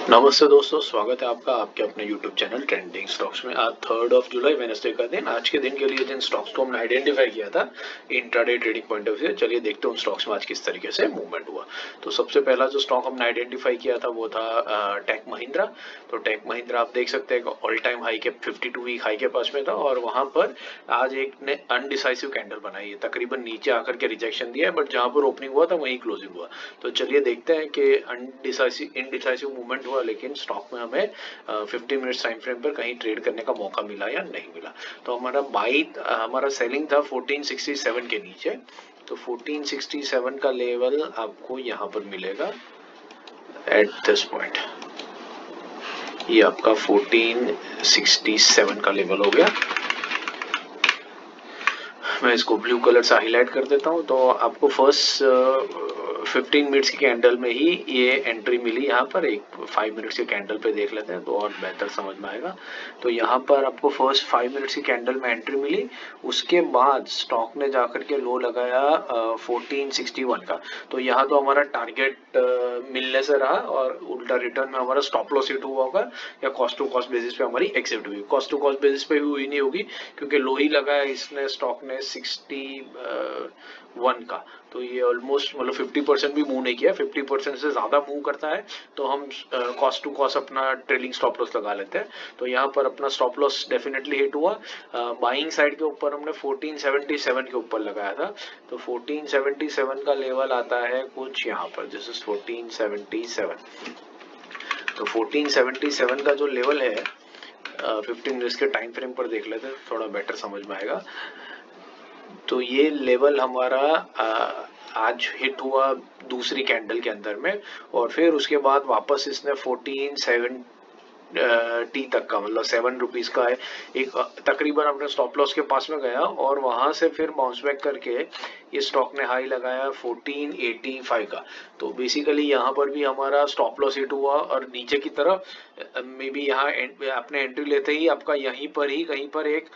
नमस्ते दोस्तों, स्वागत है आपका आपके अपने YouTube चैनल ट्रेंडिंग स्टॉक्स में। आज 3 जुलाई वेनसडे का दिन। आज के दिन के लिए जिन स्टॉक्स को हमने आइडेंटिफाई किया था intraday trading point of view से, चलिए देखते हैं उन स्टॉक्स में आज किस तरीके से मूवमेंट हुआ। तो सबसे पहला जो स्टॉक हमने आइडेंटिफाई किया था वो था टेक महिंद्रा। तो टेक महिंद्रा आप देख सकते हैं ऑल टाइम हाई के 52 वीक हाई के पास में था और वहां पर आज एक ने अनडिसाइसिव कैंडल बनाई है, तकरीबन नीचे आकर के रिजेक्शन दिया है, बट जहां पर ओपनिंग हुआ था वहीं क्लोजिंग हुआ। तो चलिए देखते हैं कि इनडिसाइसिव मूवमेंट हुआ, लेकिन स्टॉक में हमें 50 मिनट्स टाइम फ्रेम पर कहीं ट्रेड करने का मौका मिला या नहीं मिला। तो हमारा सेलिंग था 1467 के नीचे। तो 1467 का लेवल आपको यहाँ पर मिलेगा एट दिस पॉइंट। ये आपका 1467 का लेवल हो गया। मैं इसको ब्लू कलर से हाईलाइट कर देता हूँ। तो आपको फर्स्ट 15 मिनट्स की कैंडल में ही ये एंट्री मिली। यहाँ पर एक 5 मिनट्स की कैंडल पे देख लेते हैं तो और बेहतर समझ में आएगा। तो यहाँ पर आपको फर्स्ट 5 मिनट्स की कैंडल में एंट्री मिली, उसके बाद स्टॉक ने जाकर के लो लगाया 1461 का। तो यहाँ तो हमारा टारगेट मिलने से रहा और उल्टा रिटर्न में हमारा स्टॉप लॉस हिट हुआ होगा या कॉस्ट टू कॉस्ट बेसिस पे हमारी एग्जिट हुई। कॉस्ट टू कॉस्ट बेसिस पे हुई नहीं होगी क्योंकि लो ही लगाया इसने स्टॉक ने 61 का। तो ये ऑलमोस्ट मतलब 50% भी मूव नहीं किया। 50% से ज्यादा मूव करता है तो हम कॉस्ट टू कॉस्ट अपना ट्रेलिंग स्टॉप लॉस लगा लेते हैं। तो यहाँ पर अपना स्टॉप लॉस डेफिनेटली हिट हुआ। बाइंग साइड के ऊपर हमने 1477 के ऊपर लगाया था। तो 1477 का लेवल आता है कुछ यहाँ पर, दिस इज 1477। तो 1477 का जो लेवल है 15 मिनट्स के टाइम फ्रेम पर देख लेते हैं, थोड़ा बेटर समझ में आएगा। तो ये लेवल हमारा आज हिट हुआ दूसरी कैंडल के अंदर में, और फिर उसके बाद वापस इसने 1470 तक का मतलब 7 रुपीज का है एक तकरीबन अपने स्टॉप लॉस के पास में गया और वहां से फिर बाउंस बैक करके ये स्टॉक ने हाई लगाया 1485 का। तो बेसिकली यहाँ पर भी हमारा स्टॉप लॉस हिट हुआ और नीचे की तरफ मे बी यहाँ आपने एंट्री लेते ही आपका यहीं पर ही कहीं पर एक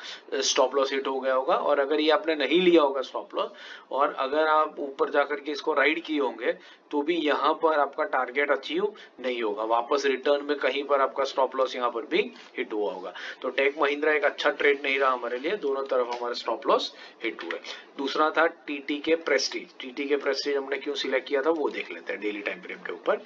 स्टॉप लॉस हिट हो गया होगा। और अगर ये आपने नहीं लिया होगा स्टॉप लॉस और अगर आप ऊपर जाकर के इसको राइड किए होंगे तो भी यहाँ पर आपका टारगेट अचीव नहीं होगा, वापस रिटर्न में कहीं पर आपका स्टॉप लॉस यहाँ पर भी हिट हुआ होगा। तो टेक महिंद्रा एक अच्छा ट्रेड नहीं रहा हमारे लिए, दोनों तरफ हमारे स्टॉप लॉस हिट हुए। दूसरा था टीटी के प्रेस्टीज। टीटी के प्रेस्टीज हमने क्यों सिलेक्ट किया था वो देख लेते हैं डेली टाइम फ्रेम के ऊपर।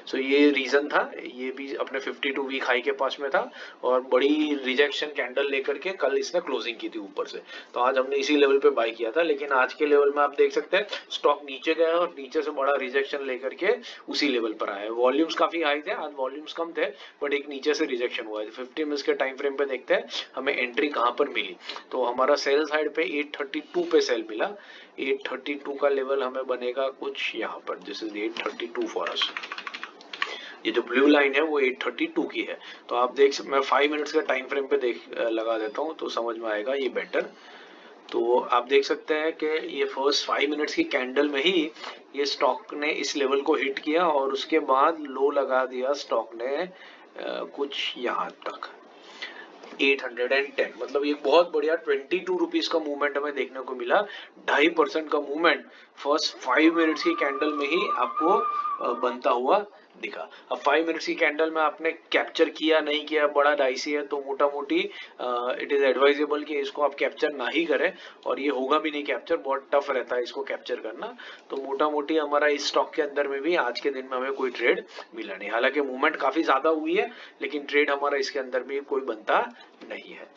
सो ये रीजन था, ये भी अपने 52 वीक हाई के पास में था और बड़ी रिजेक्शन कैंडल लेकर के कल इसने क्लोजिंग की थी ऊपर से। तो आज हमने इसी लेवल पे बाय किया था, लेकिन आज के लेवल में आप देख सकते हैं स्टॉक नीचे गया और नीचे से बड़ा रिजेक्शन लेकर के उसी लेवल पर आया। वॉल्यूम्स काफी हाई थे, आज वॉल्यूम्स कम थे बट एक नीचे से रिजेक्शन हुआ है। 50 मिनट्स के टाइम फ्रेम पे देखते हैं हमें एंट्री कहां पर मिली। तो हमारा सेल साइड पे 832 पे सेल मिला। 832 का लेवल हमें बनेगा कुछ यहाँ पर, दिस इज 832 फॉर अस। ये जो ब्लू लाइन है वो 832 की है। तो आप मैं 5 मिनट्स का टाइम फ्रेम पे लगा देता हूँ तो समझ में आएगा ये बेटर। तो आप देख सकते हैं कि ये फर्स्ट 5 मिनट्स की कैंडल में ही ये स्टॉक ने इस लेवल को हिट किया और उसके बाद लो लगा दिया स्टॉक ने कुछ यहाँ तक 810। मतलब ये बहुत बढ़िया 22 रुपीज का मूवमेंट हमें देखने को मिला। 2.5% का मूवमेंट फर्स्ट 5 मिनट्स की कैंडल में ही आपको बनता हुआ दिखा। अब 5 मिनट्स की कैंडल में आपने कैप्चर किया नहीं किया बड़ा डाइसी है, तो मोटा मोटी इट इज एडवाइजेबल कि इसको आप कैप्चर ना ही करें, और ये होगा भी नहीं कैप्चर, बहुत टफ रहता है इसको कैप्चर करना। तो मोटा मोटी हमारा इस स्टॉक के अंदर में भी आज के दिन में हमें कोई ट्रेड मिला नहीं। हालांकि मूवमेंट काफी ज्यादा हुई है लेकिन ट्रेड हमारा इसके अंदर भी कोई बनता नहीं है।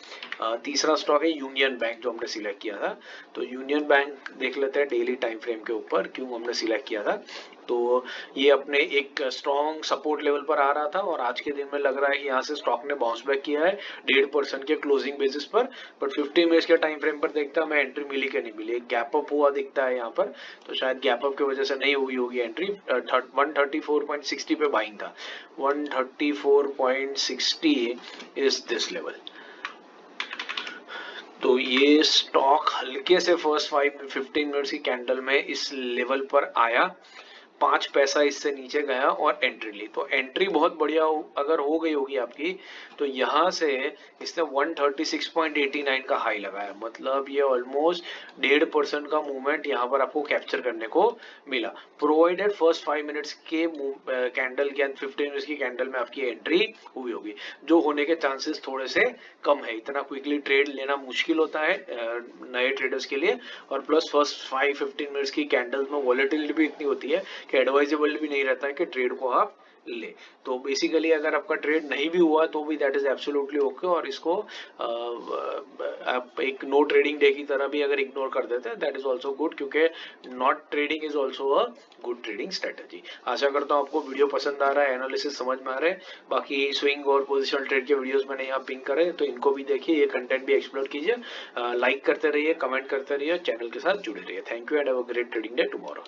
तीसरा स्टॉक है यूनियन बैंक जो हमने सिलेक्ट किया था। तो यूनियन बैंक देख लेते हैं डेली टाइम फ्रेम के ऊपर क्यों हमने सिलेक्ट किया था। तो ये अपने एक स्ट्रॉन्ग सपोर्ट लेवल पर आ रहा था और आज के दिन में लग रहा है कि यहाँ से स्टॉक ने बाउंस बैक किया है 1.5% के क्लोजिंग बेसिस पर। बट 50 मिनट्स के टाइम फ्रेम पर देखता हमें एंट्री मिली कि नहीं मिली, एक गैप अप हुआ दिखता है यहाँ पर। तो शायद गैप अप की वजह से नहीं हुई होगी एंट्री। 134.60 पे बाइंग था। 134.60 इज दिस लेवल। तो ये स्टॉक हल्के से फर्स्ट 15 मिनट्स की कैंडल में इस लेवल पर आया, 5 पैसा इससे नीचे गया और एंट्री ली। तो एंट्री बहुत बढ़िया अगर हो गई होगी आपकी, तो यहाँ से इसने 136.89 का हाई लगाया, मतलब ये ऑलमोस्ट 1.5% का मूवमेंट यहाँ पर आपको कैप्चर करने को मिला, प्रोवाइडेड फर्स्ट 5 मिनट्स के कैंडल के 15 मिनट्स की कैंडल में आपकी एंट्री हुई होगी, जो होने के चांसेस थोड़े से कम है। इतना क्विकली ट्रेड लेना मुश्किल होता है नए ट्रेडर्स के लिए, और प्लस फर्स्ट 5-15 मिनट्स की कैंडल्स में वॉलेटिलिटी भी इतनी होती है कि एडवाइजेबल भी नहीं रहता है कि ट्रेड को आप ले। तो बेसिकली अगर आपका ट्रेड नहीं भी हुआ तो भी दैट इज एब्सोल्युटली ओके, और इसको आप एक नो ट्रेडिंग डे की तरह भी अगर इग्नोर कर देते हैं दैट इज ऑल्सो गुड, क्योंकि not trading is also a good trading strategy. आशा करता हूँ आपको वीडियो पसंद आ रहा है, एनालिसिस समझ में आ रहा है। बाकी स्विंग और पोजिशनल ट्रेड के वीडियोस मैंने यहाँ पिंक करे, तो इनको भी देखिए, ये कंटेंट भी एक्सप्लोर कीजिए, लाइक करते रहिए, कमेंट करते रहिए, चैनल के साथ जुड़े रहिए। Thank you and have a great trading day tomorrow.